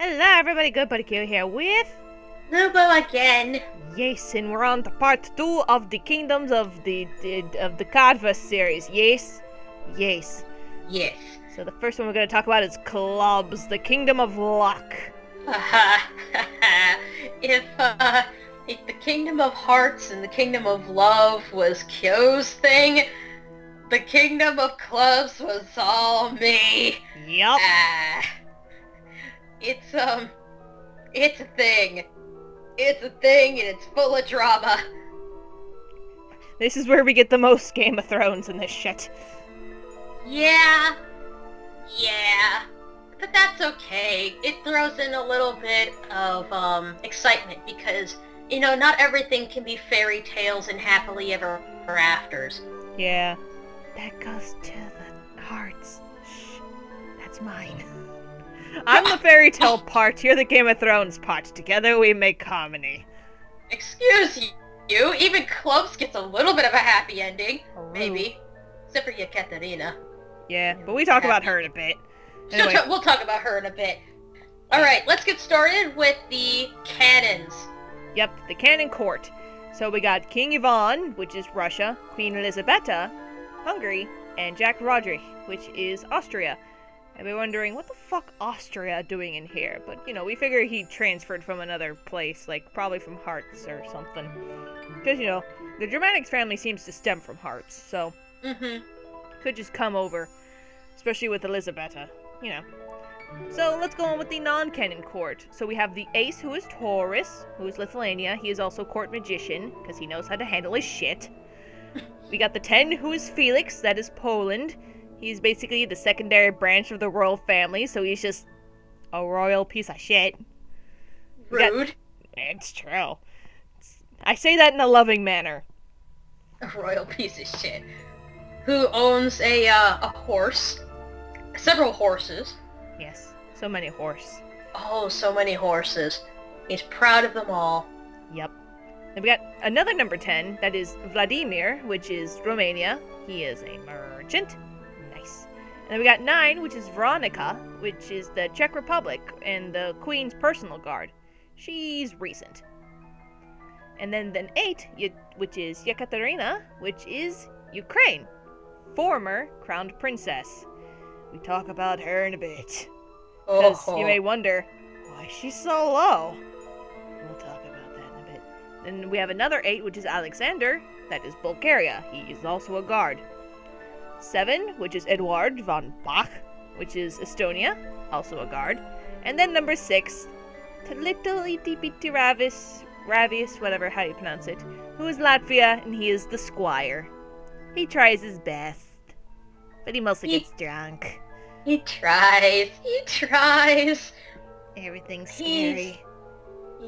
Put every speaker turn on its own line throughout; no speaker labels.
Hello everybody, Good Buddy Q here with
Lubo again.
Yes, and we're on to part 2 of the Kingdoms of the Cardverse series. Yes? Yes.
Yes.
So the first one we're going to talk about is Clubs, the Kingdom of Luck.
if the Kingdom of Hearts and the Kingdom of Love was Kyo's thing, the Kingdom of Clubs was all me.
Yup.
It's a thing. It's a thing and it's full of drama.
This is where we get the most Game of Thrones in this shit.
Yeah. But that's okay. It throws in a little bit of excitement because, you know, not everything can be fairy tales and happily ever afters.
Yeah. That goes to the hearts. Shh. That's mine. I'm the fairy tale part, you're the Game of Thrones part. Together we make harmony.
Excuse you, even Clubs gets a little bit of a happy ending.
Oh.
Maybe. Except for Yekaterina.
Yeah, but we talk about her in a bit.
Anyway. We'll talk about her in a bit. Alright, let's get started with the canons.
Yep, the canon court. So we got King Ivan, which is Russia, Queen Elisabetta, Hungary, and Jack Roderick, which is Austria. And we're wondering, what the fuck Austria doing in here? But, you know, we figure he transferred from another place, like, probably from Hearts or something. Because, you know, the Germanics family seems to stem from Hearts, so... Could just come over. Especially with Elisabetta, you know. So, let's go on with the non-canon court. So we have the Ace, who is Taurus, who is Lithuania. He is also court magician, because he knows how to handle his shit. We got the 10, who is Felix, that is Poland. He's basically the secondary branch of the royal family, so he's just a royal piece of shit.
Rude.
It's true. I say that in a loving manner.
A royal piece of shit. Who owns a horse. Several horses.
Yes, so many horse.
Oh, so many horses. He's proud of them all.
Yep. Then we got another number 10, that is Vladimir, which is Romania. He is a merchant. Nice. And then we got 9, which is Veronica, which is the Czech Republic, and the Queen's personal guard. She's recent. And then 8, which is Yekaterina, which is Ukraine. Former crowned princess. We talk about her in a bit. Because you may wonder, why is she so low? We'll talk about that in a bit. Then we have another 8, which is Alexander. That is Bulgaria. He is also a guard. 7, which is Eduard von Bach, which is Estonia, also a guard. And then number 6, little itty bitty Ravis, whatever how you pronounce it, who is Latvia, and he is the squire. He tries his best, but he mostly gets drunk.
He tries.
Everything's scary.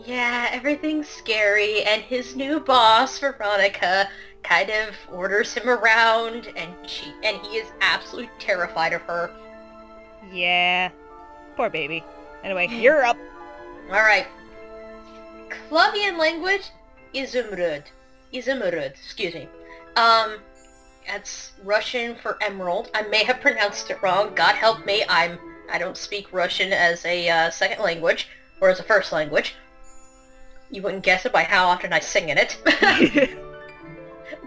Yeah, everything's scary, and his new boss, Veronica, kind of orders him around, and he is absolutely terrified of her.
Yeah. Poor baby. Anyway, you're up.
Alright. Clubbian language, Izumrud, excuse me. That's Russian for emerald. I may have pronounced it wrong. God help me, I don't speak Russian as a second language, or as a first language. You wouldn't guess it by how often I sing in it.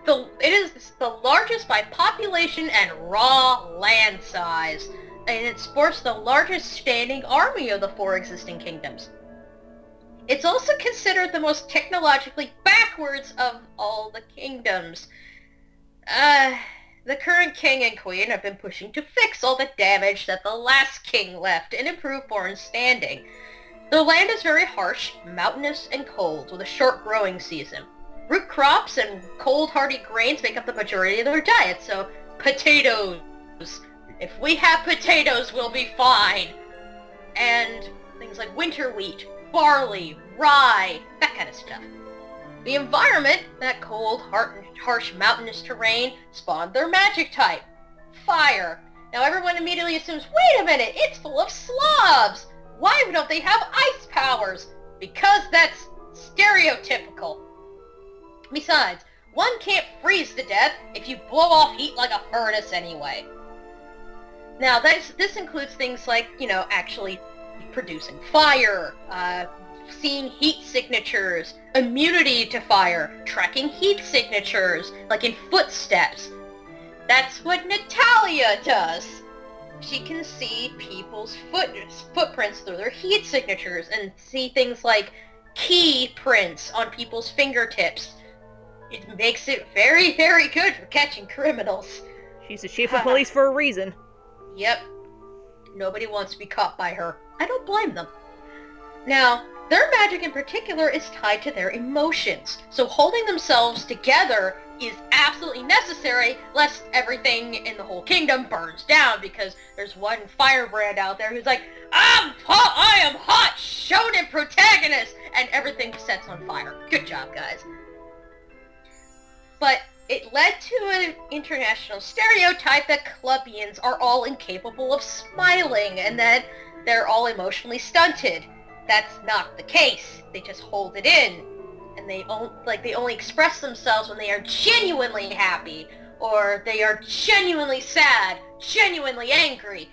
It is the largest by population and raw land size, and it sports the largest standing army of the 4 existing kingdoms. It's also considered the most technologically backwards of all the kingdoms. The current king and queen have been pushing to fix all the damage that the last king left and improve foreign standing. Their land is very harsh, mountainous, and cold, with a short growing season. Root crops and cold-hardy grains make up the majority of their diet, so potatoes. If we have potatoes, we'll be fine. And things like winter wheat, barley, rye, that kind of stuff. The environment, that cold, harsh mountainous terrain, spawned their magic type, fire. Now everyone immediately assumes, wait a minute, it's full of Slavs! Why don't they have ice powers? Because that's stereotypical. Besides, one can't freeze to death if you blow off heat like a furnace anyway. Now, this includes things like, you know, actually producing fire, seeing heat signatures, immunity to fire, tracking heat signatures, like in footsteps. That's what Natalia does. She can see people's footprints through their heat signatures and see things like key prints on people's fingertips. It makes it very, very good for catching criminals.
She's the chief of police for a reason.
Yep. Nobody wants to be caught by her. I don't blame them. Now, their magic in particular is tied to their emotions, so holding themselves together is absolutely necessary lest everything in the whole kingdom burns down, because there's one firebrand out there who's like, I am hot shonen protagonist, and everything sets on fire. Good job, guys. But it led to an international stereotype that Colombians are all incapable of smiling and that they're all emotionally stunted. That's not the case. They just hold it in, and they only express themselves when they are genuinely happy, or they are genuinely sad, genuinely angry.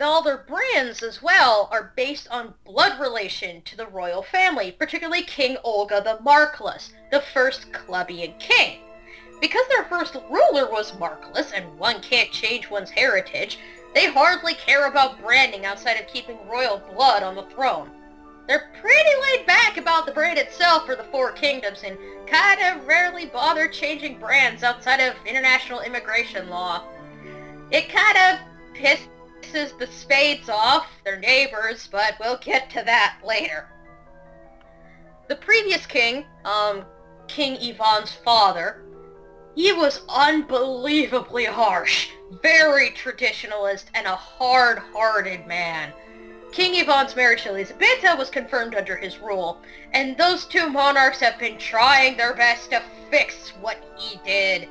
All their brands as well are based on blood relation to the royal family, particularly King Olga the Markless, the first Colombian king. Because their first ruler was Markless, and one can't change one's heritage, they hardly care about branding outside of keeping royal blood on the throne. They're pretty laid back about the brand itself for the Four Kingdoms, and kind of rarely bother changing brands outside of international immigration law. It kind of pisses the Spades off, their neighbors, but we'll get to that later. The previous king, King Ivan's father, he was unbelievably harsh, very traditionalist, and a hard-hearted man. King Ivan's marriage to Elizabeta was confirmed under his rule, and those two monarchs have been trying their best to fix what he did.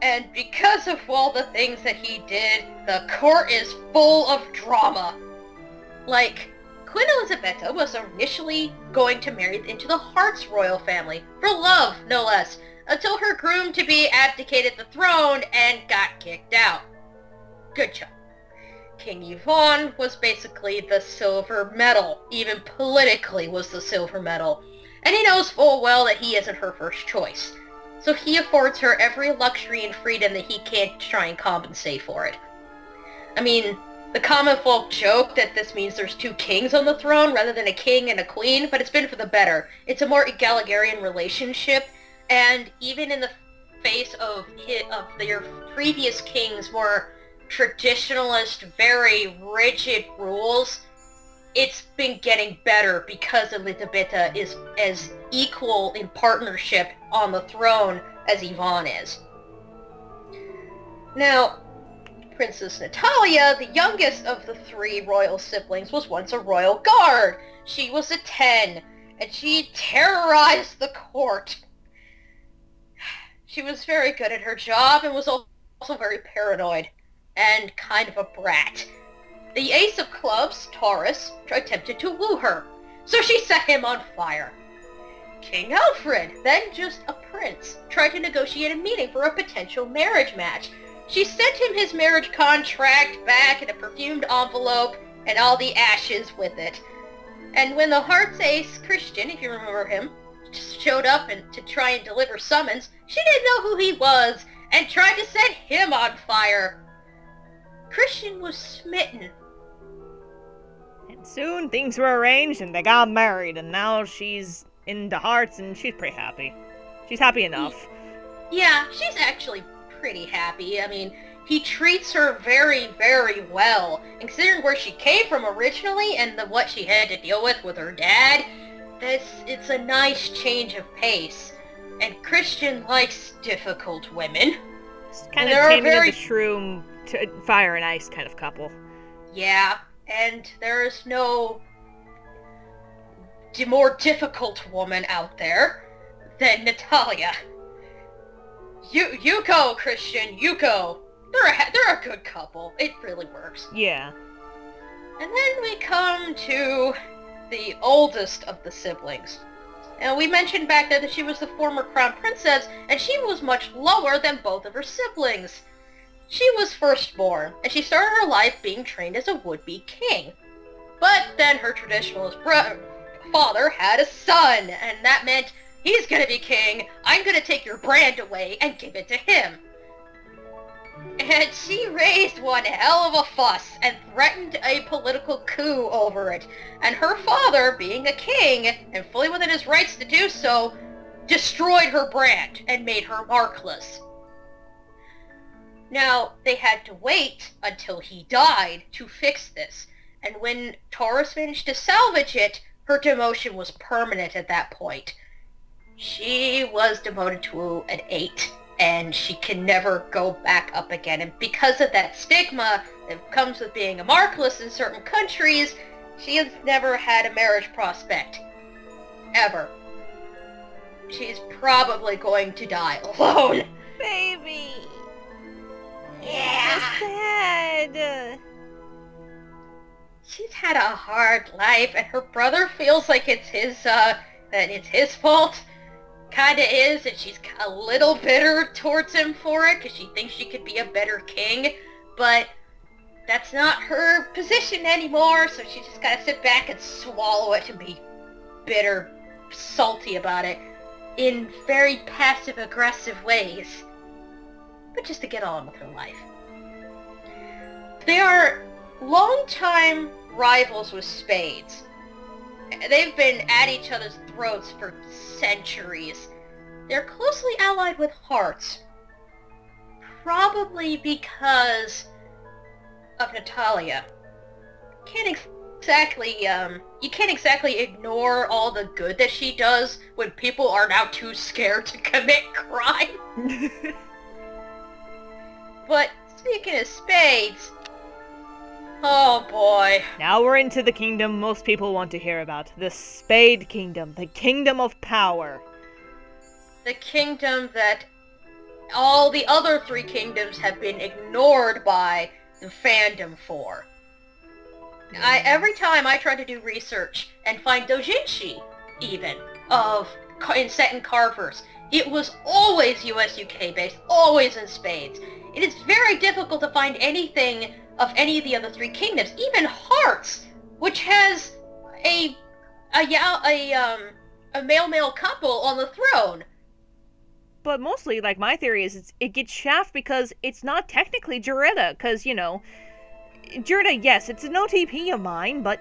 And because of all the things that he did, the court is full of drama. Like, Queen Elizabeta was initially going to marry into the Harts royal family, for love, no less, until her groom-to-be abdicated the throne and got kicked out. Good job. King Ivan was basically the silver medal, even politically was the silver medal, and he knows full well that he isn't her first choice. So he affords her every luxury and freedom that he can't try and compensate for it. I mean, the common folk joke that this means there's two kings on the throne rather than a king and a queen, but it's been for the better. It's a more egalitarian relationship, and even in the face of their previous kings' more traditionalist, very rigid rules, it's been getting better because Elizabeta is as equal in partnership on the throne as Ivan is. Now, Princess Natalia, the youngest of the three royal siblings, was once a royal guard. She was a 10, and she terrorized the court. She was very good at her job and was also very paranoid and kind of a brat. The ace of clubs, Taurus, attempted to woo her, so she set him on fire. King Alfred, then just a prince, tried to negotiate a meeting for a potential marriage match. She sent him his marriage contract back in a perfumed envelope and all the ashes with it. And when the Hearts ace, Christian, if you remember him, showed up to try and deliver summons, she didn't know who he was and tried to set him on fire. Christian was smitten.
And soon things were arranged and they got married, and now she's into Hearts and she's pretty happy. She's happy enough.
Yeah, she's actually pretty happy. I mean, he treats her very, very well. And considering where she came from originally and what she had to deal with her dad, it's a nice change of pace. And Christian likes difficult women.
It's kind of taming of the shroom to fire and ice kind of couple.
Yeah, and there's no more difficult woman out there than Natalia. You go, Christian, you go. They're a good couple. It really works.
Yeah.
And then we come to the oldest of the siblings. And we mentioned back there that she was the former crown princess, and she was much lower than both of her siblings. She was firstborn, and she started her life being trained as a would-be king. But then her traditionalist father had a son, and that meant, he's gonna be king, I'm gonna take your brand away and give it to him. And she raised one hell of a fuss and threatened a political coup over it. And her father, being a king, and fully within his rights to do so, destroyed her brand and made her markless. Now, they had to wait until he died to fix this, and when Taurus managed to salvage it, her demotion was permanent at that point. She was demoted to an 8, and she can never go back up again, and because of that stigma that comes with being a markless in certain countries, she has never had a marriage prospect. Ever. She's probably going to die alone.
Baby!
Yeah.
So sad!
She's had a hard life, and her brother feels like it's his fault. Kinda is, and she's a little bitter towards him for it, because she thinks she could be a better king, but that's not her position anymore, so she just gotta sit back and swallow it and be bitter, salty about it, in very passive-aggressive ways, but just to get on with her life. They are longtime rivals with Spades. They've been at each other's throats for centuries. They're closely allied with Hearts, probably because of Natalia. You can't exactly ignore all the good that she does when people are now too scared to commit crime. But speaking of Spades, oh boy.
Now we're into the kingdom most people want to hear about. The Spade Kingdom. The Kingdom of Power.
The kingdom that all the other 3 kingdoms have been ignored by the fandom for. Every time I try to do research and find doujinshi, even, set in Cardverse, it was always US-UK based, always in Spades. It is very difficult to find anything of any of the other 3 kingdoms, even Hearts, which has a male-male couple on the throne.
But mostly, like, my theory is it gets shaft because it's not technically Jurita, because, you know, Jurita, yes, it's an OTP of mine, but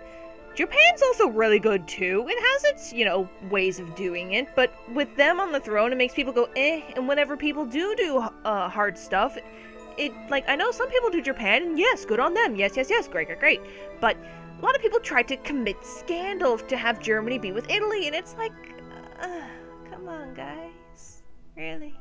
Japan's also really good too. It has its, you know, ways of doing it, but with them on the throne, it makes people go, eh, and whenever people do hard stuff, like, I know some people do Japan, and yes, good on them, yes, great, but a lot of people try to commit scandal to have Germany be with Italy, and it's like, come on, guys, really?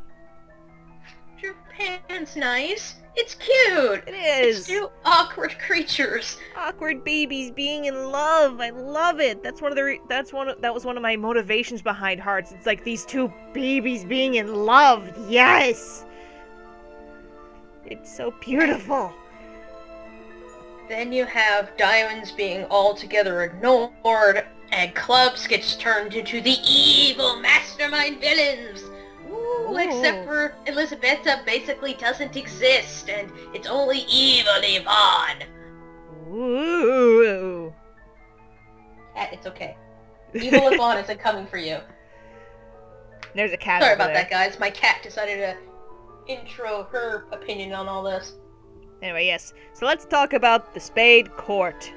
Japan's nice. It's cute.
It is.
It's 2 awkward creatures.
Awkward babies being in love. I love it. That was one of my motivations behind Hearts. It's like these 2 babies being in love. Yes. It's so beautiful.
Then you have diamonds being altogether ignored, and clubs gets turned into the evil mastermind villains. Ooh. Except for Elizabetta basically doesn't exist, and it's only evil Yvonne.
Ooh.
Cat, it's okay. Evil Yvonne isn't coming for you.
There's a cat
Sorry
over
about
there.
that, guys. My cat decided to intro her opinion on all this.
Anyway, yes. So let's talk about the Spade Court.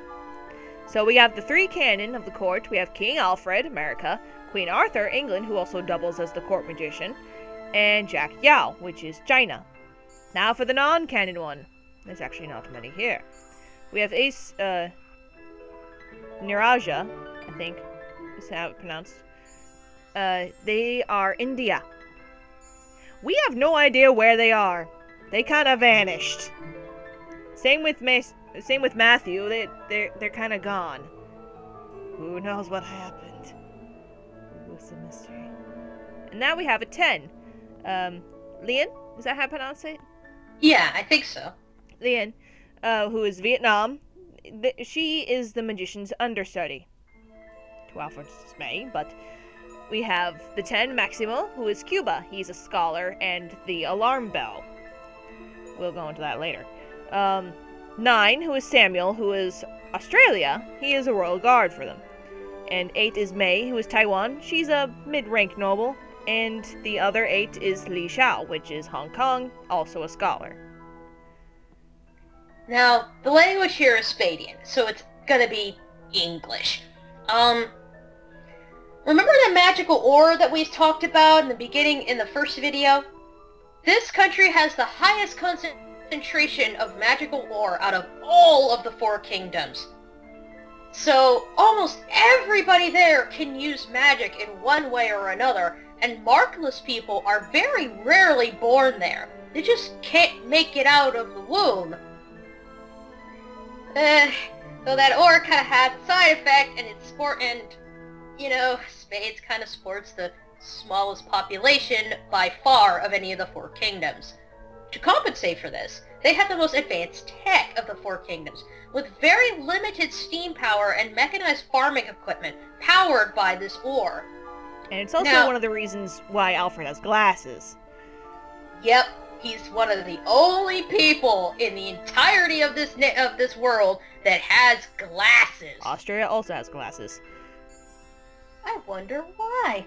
So we have the 3 canon of the court. We have King Alfred, America, Queen Arthur, England, who also doubles as the court magician, and Jack Yao, which is China. Now for the non-canon one. There's actually not many here. We have Ace, Niraja, I think is how it's pronounced. They are India. We have no idea where they are. They kind of vanished. Same with Matthew. They're kind of gone. Who knows what happened? What's the mystery? And now we have a 10. Lian? Is that how I pronounce it?
Yeah, I think so.
Lian, who is Vietnam. She is the magician's understudy. To Alfred's dismay, but we have the 10, Maximo, who is Cuba. He's a scholar and the alarm bell. we'll go into that later. 9, who is Samuel, who is Australia. He is a royal guard for them. And 8 is Mei, who is Taiwan. She's a mid-rank noble. And the other 8 is Li Xiao, which is Hong Kong, also a scholar.
Now, the language here is Spadian, so it's gonna be English. Remember the magical ore that we talked about in the beginning in the first video? This country has the highest concentration of magical ore out of all of the 4 kingdoms. So almost everybody there can use magic in one way or another, and markless people are very rarely born there. They just can't make it out of the womb. So that ore kind of has a side effect, and you know, Spades kind of sports the smallest population by far of any of the 4 kingdoms. To compensate for this, they have the most advanced tech of the 4 kingdoms, with very limited steam power and mechanized farming equipment powered by this ore.
And it's also one of the reasons why Alfred has glasses.
Yep, he's one of the only people in the entirety of this world that has glasses.
Austria also has glasses.
I wonder why.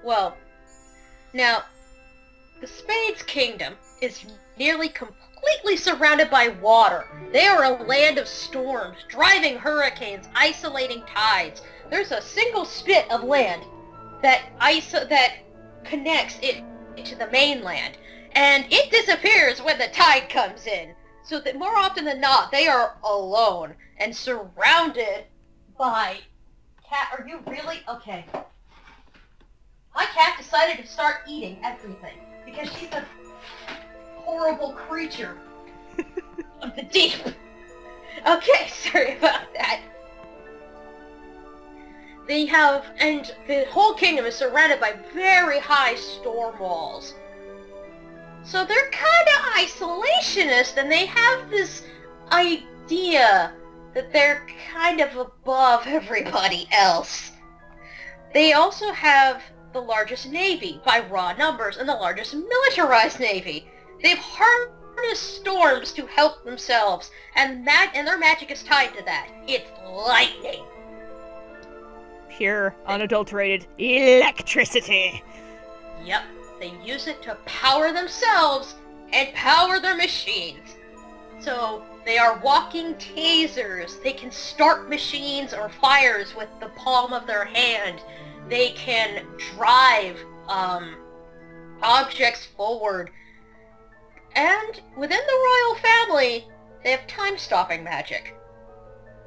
Well, now, the Spades Kingdom is nearly completely surrounded by water. They are a land of storms, driving hurricanes, isolating tides. There's a single spit of land that connects it to the mainland, and it disappears when the tide comes in. So that more often than not, they are alone and surrounded by cat. Are you really okay? My cat decided to start eating everything because she's a horrible creature of the deep. Okay, sorry about that. And the whole kingdom is surrounded by very high storm walls. So they're kind of isolationist, and they have this idea that they're kind of above everybody else. They also have the largest navy by raw numbers and the largest militarized navy. They've harnessed storms to help themselves, and their magic is tied to that. It's lightning.
Pure, unadulterated electricity.
Yep, they use it to power themselves and power their machines. So they are walking tasers. They can start machines or fires with the palm of their hand. They can drive objects forward. And within the royal family, they have time-stopping magic.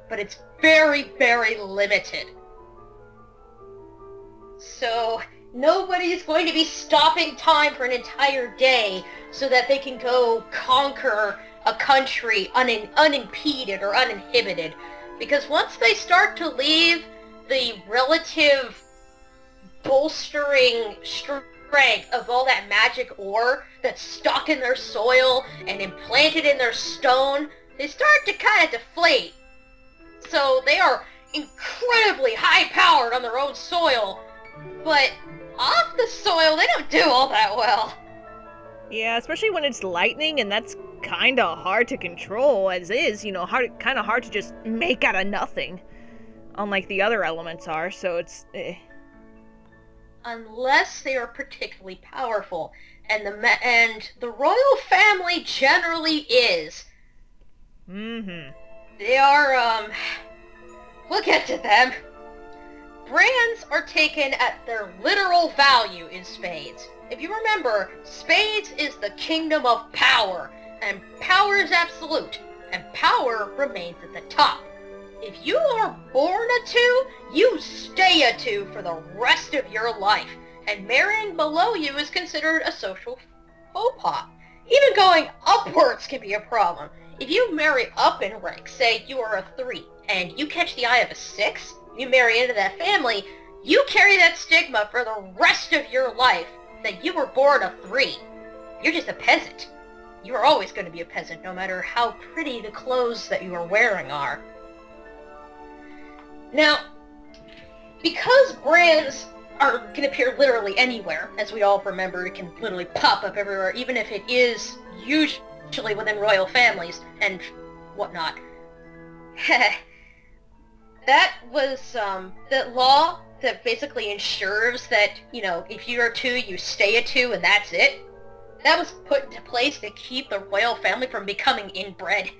But it's very, very limited. So nobody's going to be stopping time for an entire day so that they can go conquer a country unimpeded or uninhibited. Because once they start to leave the relative bolstering strength of all that magic ore that's stuck in their soil and implanted in their stone, they start to kind of deflate. So they are incredibly high-powered on their own soil, but off the soil they don't do all that well.
Yeah, especially when it's lightning, and that's kind of hard to control as is, you know, kind of hard to just make out of nothing, unlike the other elements are, so it's
Unless they are particularly powerful, and the royal family generally is. They are, we'll get to them. Brands are taken at their literal value in Spades. If you remember, Spades is the kingdom of power, and power is absolute, and power remains at the top. If you are born a 2, you stay a 2 for the rest of your life, and marrying below you is considered a social faux pas. Even going upwards can be a problem. If you marry up in rank, say you are a 3, and you catch the eye of a 6, you marry into that family, you carry that stigma for the rest of your life that you were born a 3. You're just a peasant. You are always going to be a peasant, no matter how pretty the clothes that you are wearing are. Now, because brands can appear literally anywhere. As we all remember, it can literally pop up everywhere, even if it is usually within royal families and whatnot. That was the law that basically ensures that, you know, if you're a 2, you stay a 2, and that's it. That was put into place to keep the royal family from becoming inbred,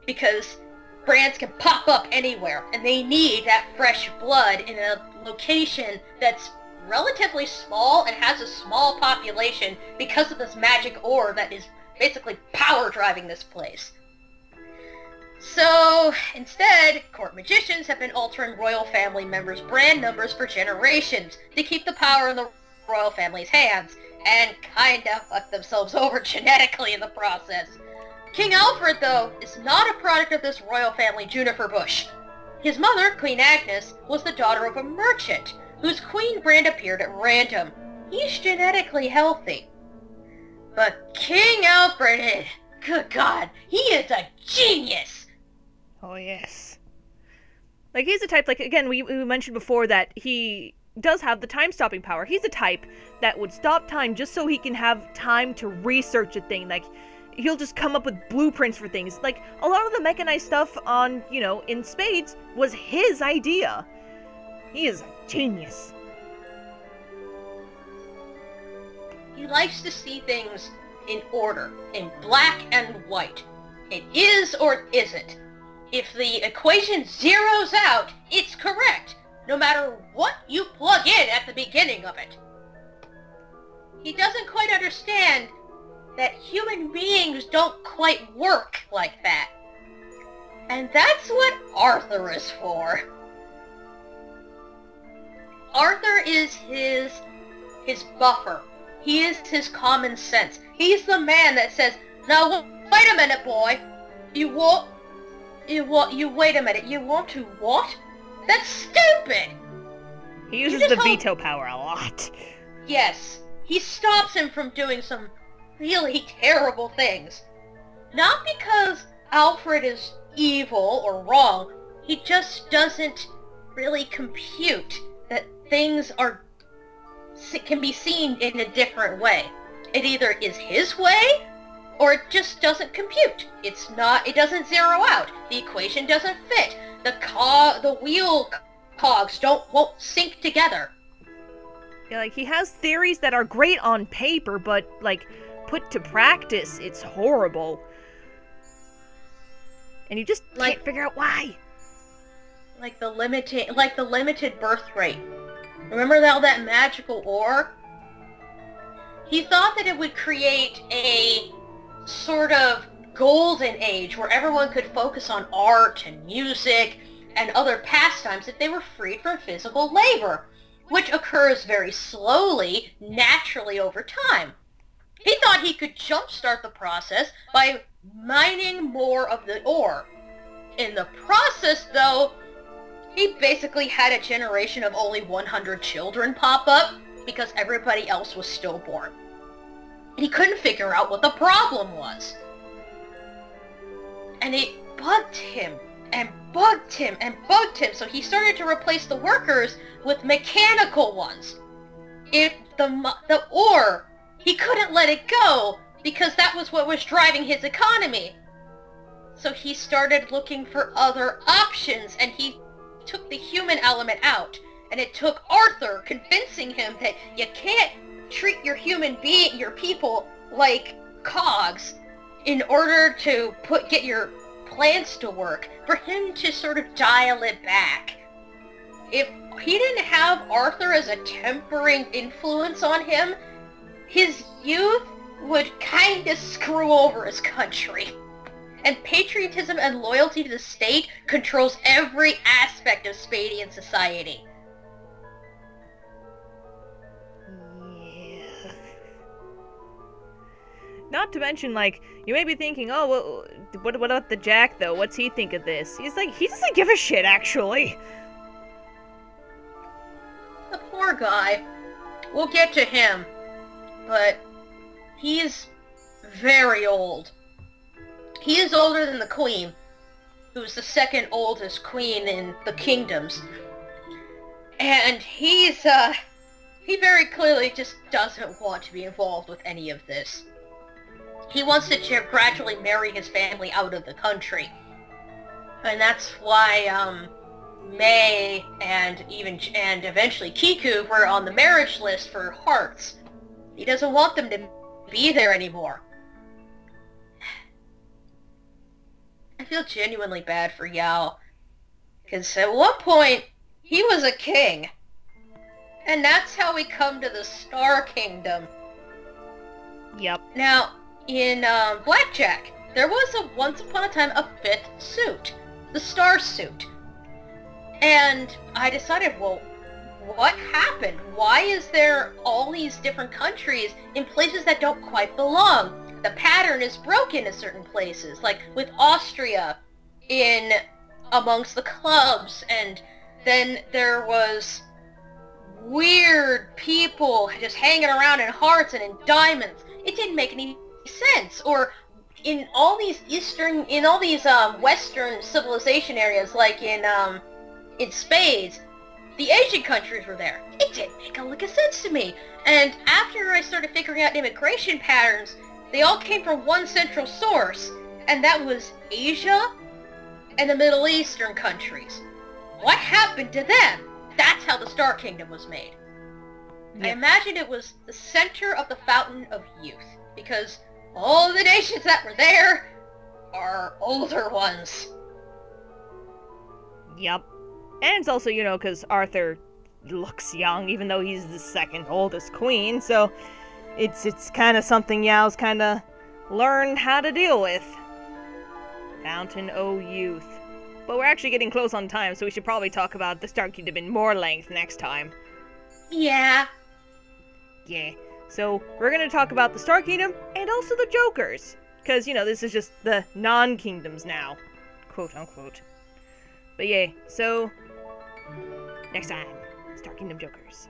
because brands can pop up anywhere, and they need that fresh blood in a location that's relatively small and has a small population because of this magic ore that is basically power driving this place. So, instead, court magicians have been altering royal family members' brand numbers for generations to keep the power in the royal family's hands, and kinda fuck themselves over genetically in the process. King Alfred, though, is not a product of this royal family juniper bush. His mother, Queen Agnes, was the daughter of a merchant, whose queen brand appeared at random. He's genetically healthy. But King Alfred, good God, he is a genius!
Oh, yes. Like, he's a type, like, again, we mentioned before that he does have the time-stopping power. He's a type that would stop time just so he can have time to research a thing. Like, he'll just come up with blueprints for things. Like, a lot of the mechanized stuff on, you know, in Spades was his idea. He is a genius.
He likes to see things in order, in black and white. It is or it isn't. If the equation zeroes out, it's correct, no matter what you plug in at the beginning of it. He doesn't quite understand that human beings don't quite work like that. And that's what Arthur is for. Arthur is his buffer. He is his common sense. He's the man that says, "Now wait a minute, boy. You wait a minute. You want to what? That's stupid!"
He uses the veto power a lot.
Yes. He stops him from doing some really terrible things. Not because Alfred is evil or wrong. He just doesn't really compute that things can be seen in a different way. It either is his way, or it just doesn't compute. It doesn't zero out. The equation doesn't fit. The wheel cogs won't sync together.
Yeah, like, he has theories that are great on paper, but, like, put to practice, it's horrible. And you just can't figure out why.
Like the limited birth rate. Remember that magical ore? He thought that it would create a sort of golden age where everyone could focus on art and music and other pastimes if they were freed from physical labor, which occurs very slowly, naturally over time. He thought he could jumpstart the process by mining more of the ore. In the process, though, he basically had a generation of only 100 children pop up because everybody else was stillborn. He couldn't figure out what the problem was. And it bugged him, and bugged him, and bugged him, so he started to replace the workers with mechanical ones. The ore, he couldn't let it go because that was what was driving his economy. So he started looking for other options, and he took the human element out. And it took Arthur convincing him that you can't treat your people like cogs in order to get your plans to work, for him to sort of dial it back. If he didn't have Arthur as a tempering influence on him, his youth would kind of screw over his country. And patriotism and loyalty to the state controls every aspect of Spadian society.
Yeah. Not to mention, like, you may be thinking, oh, well, what about the Jack, though? What's he think of this? He's like, he doesn't give a shit, actually.
The poor guy. We'll get to him. But he's very old. He is older than the Queen, who's the second oldest queen in the kingdoms. And he's He very clearly just doesn't want to be involved with any of this. He wants to gradually marry his family out of the country. And that's why, May and eventually Kiku were on the marriage list for Hearts. He doesn't want them to be there anymore. I feel genuinely bad for Yao. Because at one point, he was a king. And that's how we come to the Star Kingdom.
Yep.
Now, in Blackjack, there was once upon a time a fifth suit. The Star Suit. And I decided, well, what happened? Why is there all these different countries in places that don't quite belong? The pattern is broken in certain places, like with Austria amongst the clubs, and then there was weird people just hanging around in hearts and in diamonds. It didn't make any sense. Or in all these Western civilization areas, like in Spades, the Asian countries were there. It didn't make a lick of sense to me. And after I started figuring out immigration patterns, they all came from one central source, and that was Asia and the Middle Eastern countries. What happened to them? That's how the Star Kingdom was made. Yep. I imagine it was the center of the Fountain of Youth, because all the nations that were there are older ones.
Yep. And it's also, because Arthur looks young, even though he's the second oldest queen, so it's kind of something Yao's kind of learned how to deal with. Fountain o' Youth. But we're actually getting close on time, so we should probably talk about the Star Kingdom in more length next time.
Yeah.
Yeah. So, we're gonna talk about the Star Kingdom and also the Jokers. Because, this is just the non-kingdoms now. Quote unquote. But yeah, so next time, Star Kingdom Jokers.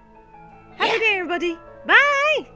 Have a good day, everybody. Bye!